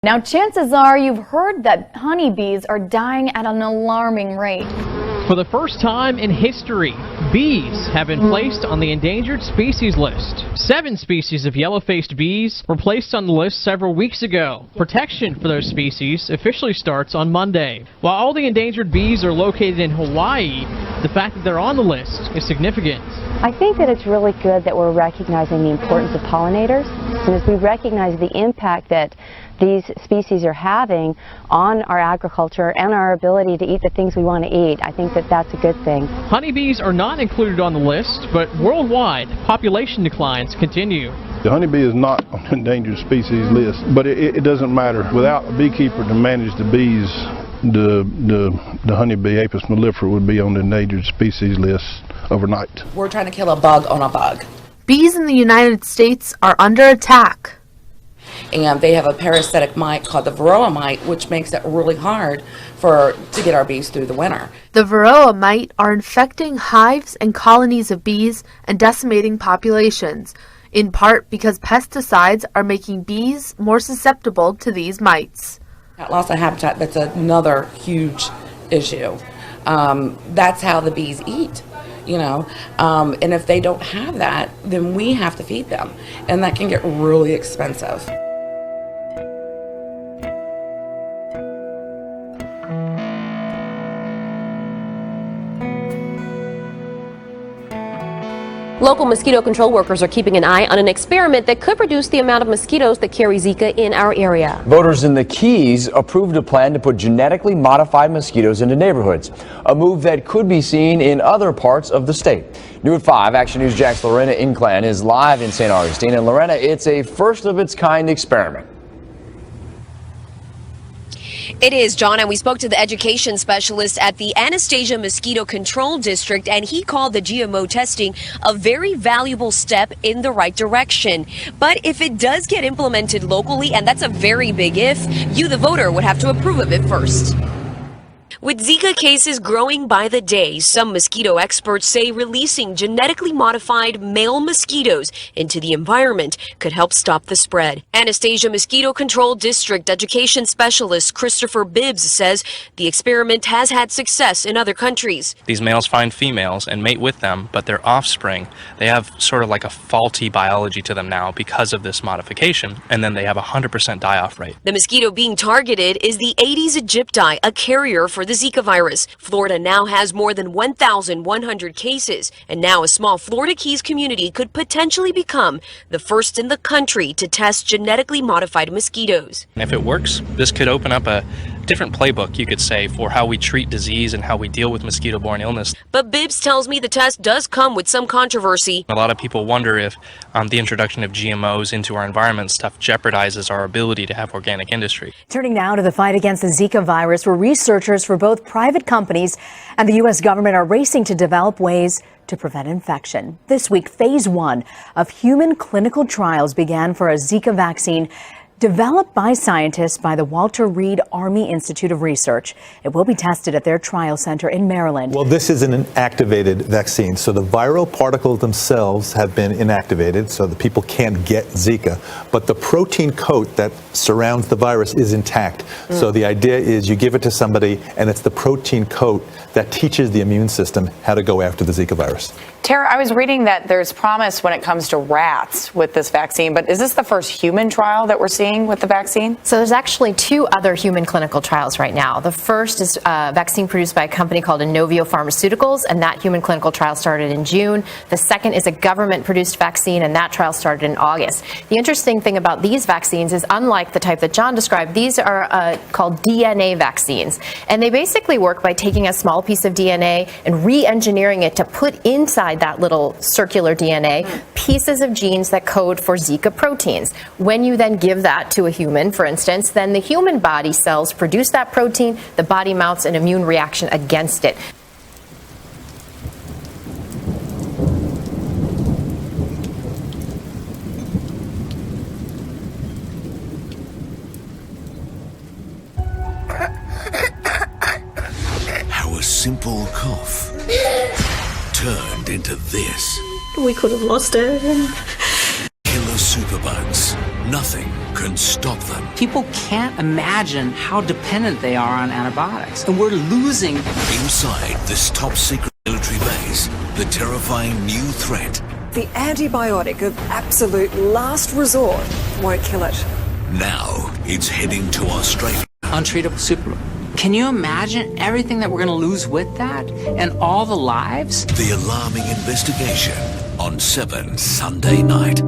Now, chances are you've heard that honeybees are dying at an alarming rate. For the first time in history, bees have been placed on the endangered species list. 7 species of yellow-faced bees were placed on the list several weeks ago. Protection for those species officially starts on Monday. While all the endangered bees are located in Hawaii, the fact that they're on the list is significant. I think that it's really good that we're recognizing the importance of pollinators, and as we recognize the impact that these species are having on our agriculture and our ability to eat the things we want to eat, I think that that's a good thing. Honeybees are not included on the list, but worldwide, population declines continue. The honeybee is not on the endangered species list, but it doesn't matter. Without a beekeeper to manage the bees, the honeybee, Apis mellifera, would be on the endangered species list overnight. We're trying to kill a bug on a bug. Bees in the United States are under attack. And they have a parasitic mite called the varroa mite, which makes it really hard to get our bees through the winter. The varroa mite are infecting hives and colonies of bees and decimating populations, in part because pesticides are making bees more susceptible to these mites. Loss of habitat, that's another huge issue. That's how the bees eat. And if they don't have that, then we have to feed them, and that can get really expensive. Local mosquito control workers are keeping an eye on an experiment that could reduce the amount of mosquitoes that carry Zika in our area. Voters in the Keys approved a plan to put genetically modified mosquitoes into neighborhoods, a move that could be seen in other parts of the state. New at 5, Action News Jack's Lorena Inclan is live in St. Augustine. And Lorena, it's a first-of-its-kind experiment. It is, John, and we spoke to the education specialist at the Anastasia Mosquito Control District, and he called the GMO testing a very valuable step in the right direction. But if it does get implemented locally, and that's a very big if, you, the voter, would have to approve of it first. With Zika cases growing by the day, some mosquito experts say releasing genetically modified male mosquitoes into the environment could help stop the spread. Anastasia Mosquito Control District Education Specialist Christopher Bibbs says the experiment has had success in other countries. These males find females and mate with them, but their offspring, they have sort of like a faulty biology to them now because of this modification, and then they have a 100% die-off rate. The mosquito being targeted is the Aedes aegypti, a carrier for the Zika virus. Florida now has more than 1,100 cases, and now a small Florida Keys community could potentially become the first in the country to test genetically modified mosquitoes. And if it works, this could open up a different playbook, you could say, for how we treat disease and how we deal with mosquito-borne illness. But Bibbs tells me the test does come with some controversy. A lot of people wonder if the introduction of GMOs into our environment stuff jeopardizes our ability to have organic industry. Turning now to the fight against the Zika virus, where researchers for both private companies and the U.S. government are racing to develop ways to prevent infection. This week, phase 1 of human clinical trials began for a Zika vaccine developed by scientists by the Walter Reed Army Institute of Research. It will be tested at their trial center in Maryland. Well, this is an inactivated vaccine, so the viral particles themselves have been inactivated, so the people can't get Zika, but the protein coat that surrounds the virus is intact. So the idea is you give it to somebody, and it's the protein coat that teaches the immune system how to go after the Zika virus. Tara, I was reading that there's promise when it comes to rats with this vaccine, but is this the first human trial that we're seeing with the vaccine? So there's actually 2 other human clinical trials right now. The first is a vaccine produced by a company called Inovio Pharmaceuticals, and that human clinical trial started in June. The second is a government-produced vaccine, and that trial started in August. The interesting thing about these vaccines is, unlike the type that John described, these are called DNA vaccines, and they basically work by taking a small piece of DNA and re-engineering it to put inside that little circular DNA pieces of genes that code for Zika proteins. When you then give that to a human, for instance, then the human body cells produce that protein, the body mounts an immune reaction against it. How a simple cough turned into this. We could have lost it. Killer superbugs nothing can stop them. People can't imagine how dependent they are on antibiotics, and we're losing. Inside this top-secret military base, the terrifying new threat. The antibiotic of absolute last resort won't kill it. Now it's heading to Australia. Untreatable super. Can you imagine everything that we're going to lose with that and all the lives? The alarming investigation on 7 Sunday night.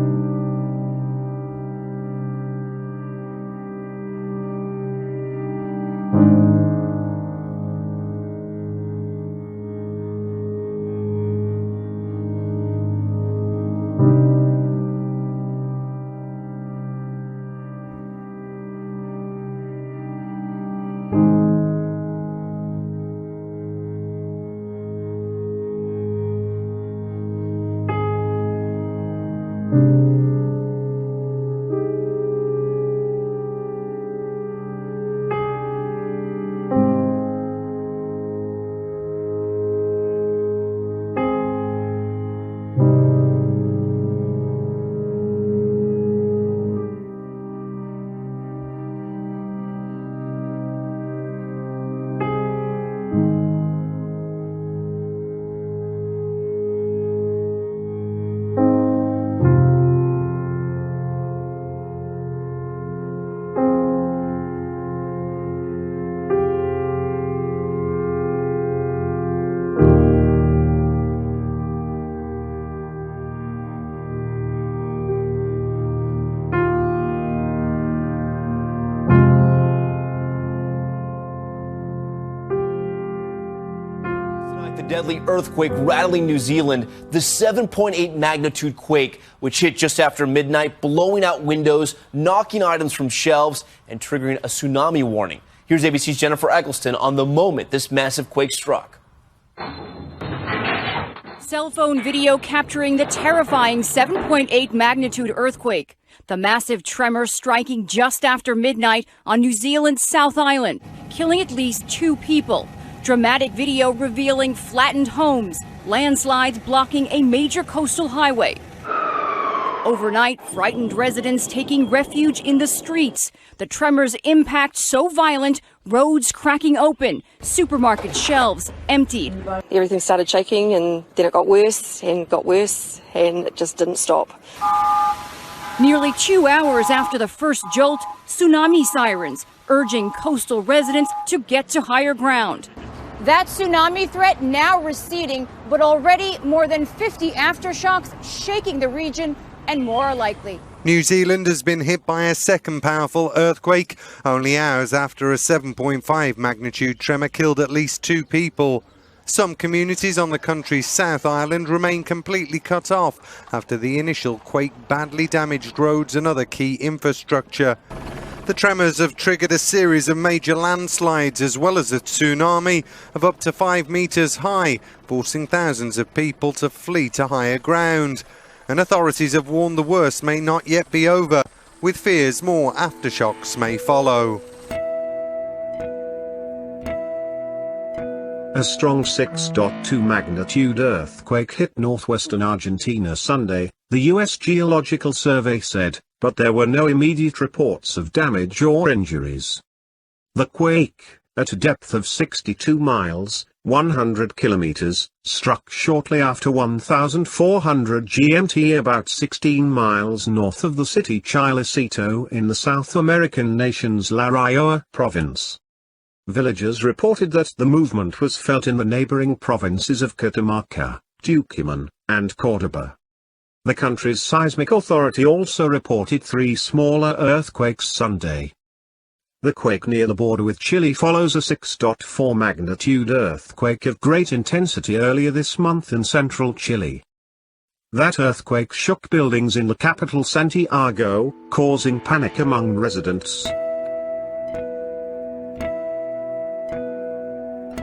Deadly earthquake rattling New Zealand, the 7.8 magnitude quake, which hit just after midnight, blowing out windows, knocking items from shelves, and triggering a tsunami warning. Here's ABC's Jennifer Eccleston on the moment this massive quake struck. Cell phone video capturing the terrifying 7.8 magnitude earthquake. The massive tremor striking just after midnight on New Zealand's South Island, killing at least 2 people. Dramatic video revealing flattened homes, landslides blocking a major coastal highway. Overnight, frightened residents taking refuge in the streets. The tremor's impact so violent, roads cracking open, supermarket shelves emptied. Everything started shaking and then it got worse and it just didn't stop. Nearly 2 hours after the first jolt, tsunami sirens urging coastal residents to get to higher ground. That tsunami threat now receding, but already more than 50 aftershocks shaking the region, and more are likely. New Zealand has been hit by a second powerful earthquake, only hours after a 7.5 magnitude tremor killed at least 2 people. Some communities on the country's South Island remain completely cut off after the initial quake badly damaged roads and other key infrastructure. The tremors have triggered a series of major landslides as well as a tsunami of up to 5 meters high, forcing thousands of people to flee to higher ground. And authorities have warned the worst may not yet be over, with fears more aftershocks may follow. A strong 6.2 magnitude earthquake hit northwestern Argentina Sunday, the U.S. Geological Survey said, but there were no immediate reports of damage or injuries. The quake, at a depth of 62 miles, 100 kilometers, struck shortly after 1400 GMT about 16 miles north of the city Chilecito in the South American nation's La Rioja province. Villagers reported that the movement was felt in the neighboring provinces of Catamarca, Tucumán, and Córdoba. The country's seismic authority also reported 3 smaller earthquakes Sunday. The quake near the border with Chile follows a 6.4 magnitude earthquake of great intensity earlier this month in central Chile. That earthquake shook buildings in the capital Santiago, causing panic among residents.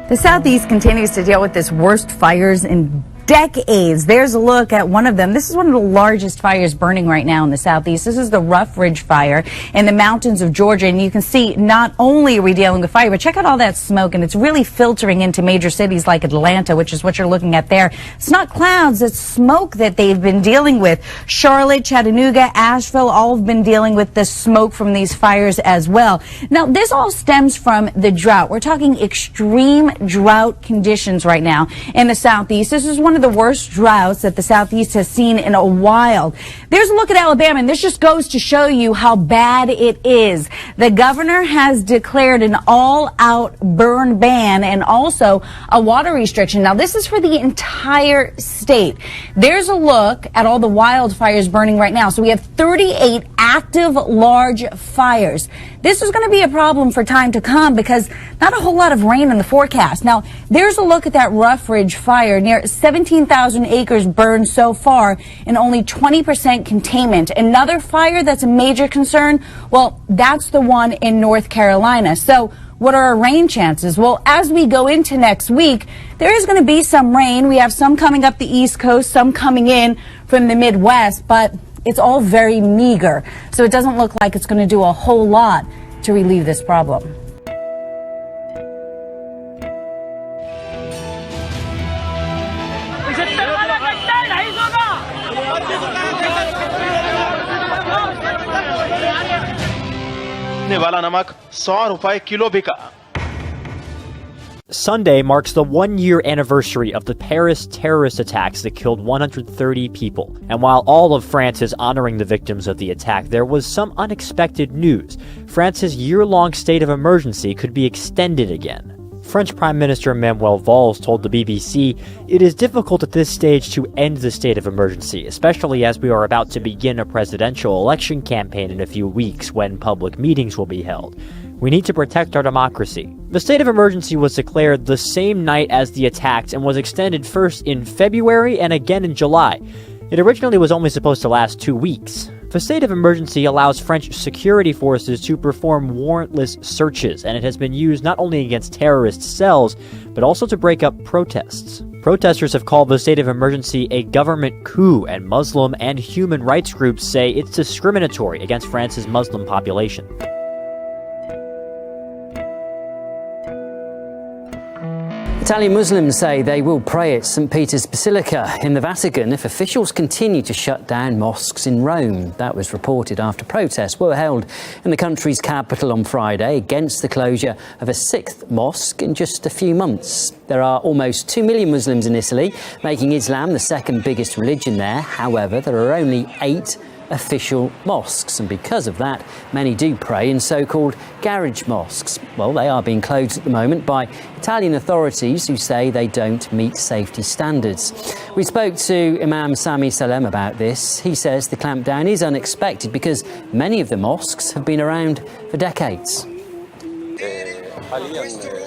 The Southeast continues to deal with its worst fires in decades. There's a look at one of them. This is one of the largest fires burning right now in the southeast. This is the Rough Ridge Fire in the mountains of Georgia. And you can see not only are we dealing with fire, but check out all that smoke. And it's really filtering into major cities like Atlanta, which is what you're looking at there. It's not clouds, it's smoke that they've been dealing with. Charlotte, Chattanooga, Asheville, all have been dealing with the smoke from these fires as well. Now, this all stems from the drought. We're talking extreme drought conditions right now in the southeast. This is one of the worst droughts that the southeast has seen in a while. There's a look at Alabama, and this just goes to show you how bad it is. The governor has declared an all-out burn ban and also a water restriction. Now, this is for the entire state. There's a look at all the wildfires burning right now. So we have 38 active large fires. This is going to be a problem for time to come because not a whole lot of rain in the forecast. Now, there's a look at that Rough Ridge fire. Near 17,000 acres burned so far and only 20% containment. Another fire that's a major concern, well, that's the one in North Carolina. So what are our rain chances? Well, as we go into next week, there is going to be some rain. We have some coming up the East Coast, some coming in from the Midwest, but it's all very meager. So it doesn't look like it's going to do a whole lot to relieve this problem. Sunday marks the one-year anniversary of the Paris terrorist attacks that killed 130 people. And while all of France is honoring the victims of the attack, there was some unexpected news. France's year-long state of emergency could be extended again. French Prime Minister Manuel Valls told the BBC, "It is difficult at this stage to end the state of emergency, especially as we are about to begin a presidential election campaign in a few weeks when public meetings will be held. We need to protect our democracy." The state of emergency was declared the same night as the attacks and was extended first in February and again in July. It originally was only supposed to last 2 weeks. The state of emergency allows French security forces to perform warrantless searches, and it has been used not only against terrorist cells, but also to break up protests. Protesters have called the state of emergency a government coup, and Muslim and human rights groups say it's discriminatory against France's Muslim population. Italian Muslims say they will pray at St. Peter's Basilica in the Vatican if officials continue to shut down mosques in Rome. That was reported after protests were held in the country's capital on Friday against the closure of a 6th mosque in just a few months. There are almost 2 million Muslims in Italy, making Islam the second biggest religion there. However, there are only 8 official mosques, and because of that, many do pray in so-called garage mosques. Well, they are being closed at the moment by Italian authorities who say they don't meet safety standards. We spoke to Imam Sami Salem about this. He says the clampdown is unexpected because many of the mosques have been around for decades.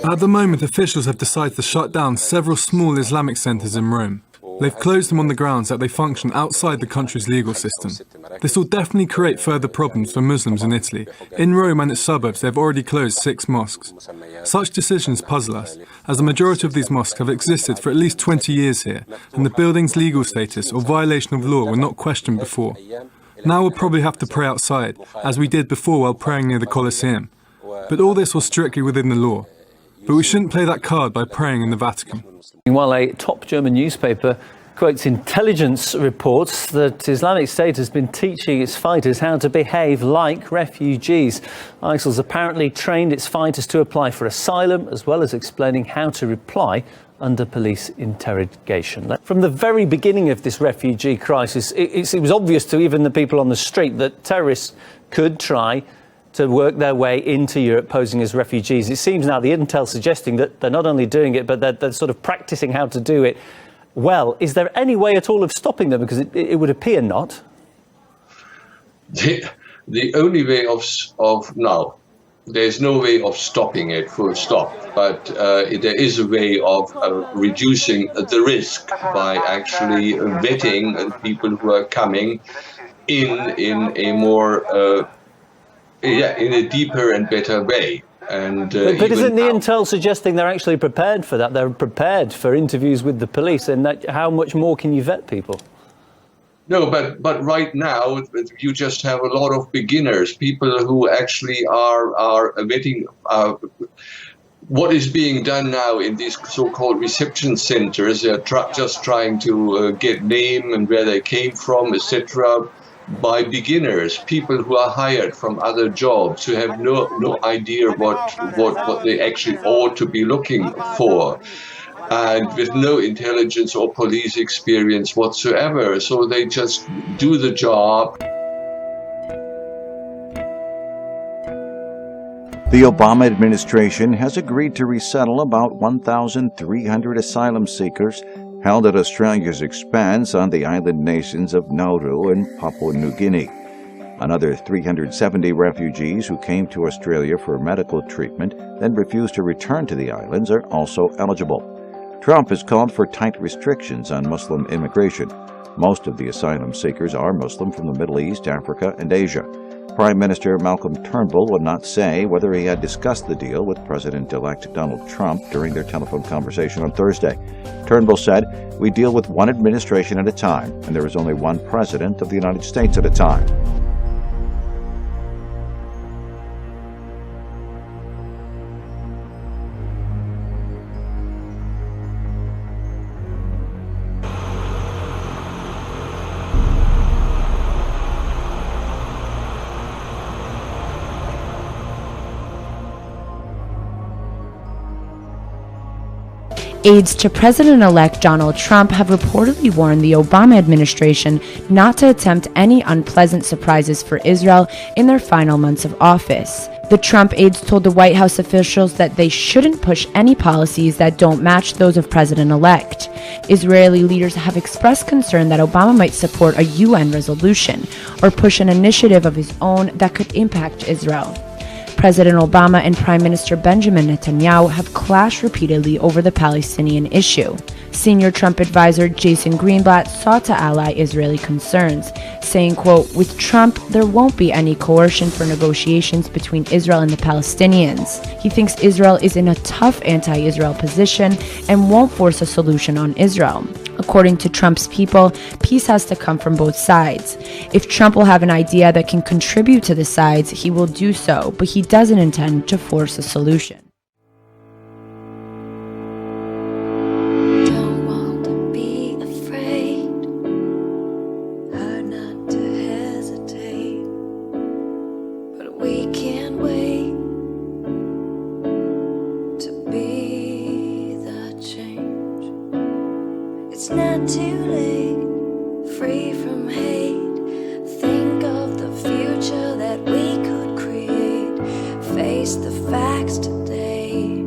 At the moment, officials have decided to shut down several small Islamic centres in Rome. They've closed them on the grounds that they function outside the country's legal system. This will definitely create further problems for Muslims in Italy. In Rome and its suburbs, they've already closed 6 mosques. Such decisions puzzle us, as the majority of these mosques have existed for at least 20 years here, and the building's legal status or violation of law were not questioned before. Now we'll probably have to pray outside, as we did before while praying near the Colosseum. But all this was strictly within the law. But we shouldn't play that card by praying in the Vatican. While a top German newspaper quotes intelligence reports that Islamic State has been teaching its fighters how to behave like refugees. ISIL's apparently trained its fighters to apply for asylum, as well as explaining how to reply under police interrogation. From the very beginning of this refugee crisis, it was obvious to even the people on the street that terrorists could try to work their way into Europe posing as refugees. It seems now the intel suggesting that they're not only doing it, but they're sort of practicing how to do it well. Is there any way at all of stopping them? Because it would appear not. The only way of now, there's no way of stopping it, full stop. But there is a way of reducing the risk by actually vetting people who are coming in a more in a deeper and better way. But isn't the intel suggesting they're actually prepared for that? They're prepared for interviews with the police, and that, how much more can you vet people? No, but right now you just have a lot of beginners, people who actually are vetting. What is being done now in these so-called reception centers? They're just trying to get name and where they came from, etc. by beginners, people who are hired from other jobs, who have no idea what they actually ought to be looking for, and with no intelligence or police experience whatsoever. So they just do the job. The Obama administration has agreed to resettle about 1,300 asylum seekers held at Australia's expense on the island nations of Nauru and Papua New Guinea. Another 370 refugees who came to Australia for medical treatment then refused to return to the islands are also eligible. Trump has called for tight restrictions on Muslim immigration. Most of the asylum seekers are Muslim from the Middle East, Africa, and Asia. Prime Minister Malcolm Turnbull would not say whether he had discussed the deal with President-elect Donald Trump during their telephone conversation on Thursday. Turnbull said, "We deal with one administration at a time, and there is only one president of the United States at a time." Aides to President-elect Donald Trump have reportedly warned the Obama administration not to attempt any unpleasant surprises for Israel in their final months of office. The Trump aides told the White House officials that they shouldn't push any policies that don't match those of President-elect. Israeli leaders have expressed concern that Obama might support a UN resolution or push an initiative of his own that could impact Israel. President Obama and Prime Minister Benjamin Netanyahu have clashed repeatedly over the Palestinian issue. Senior Trump advisor Jason Greenblatt sought to ally Israeli concerns, saying, quote, "With Trump, there won't be any coercion for negotiations between Israel and the Palestinians. He thinks Israel is in a tough anti-Israel position and won't force a solution on Israel. According to Trump's people, peace has to come from both sides. If Trump will have an idea that can contribute to the sides, he will do so, but he doesn't intend to force a solution." It's not too late, free from hate. Think of the future that we could create. Face the facts today.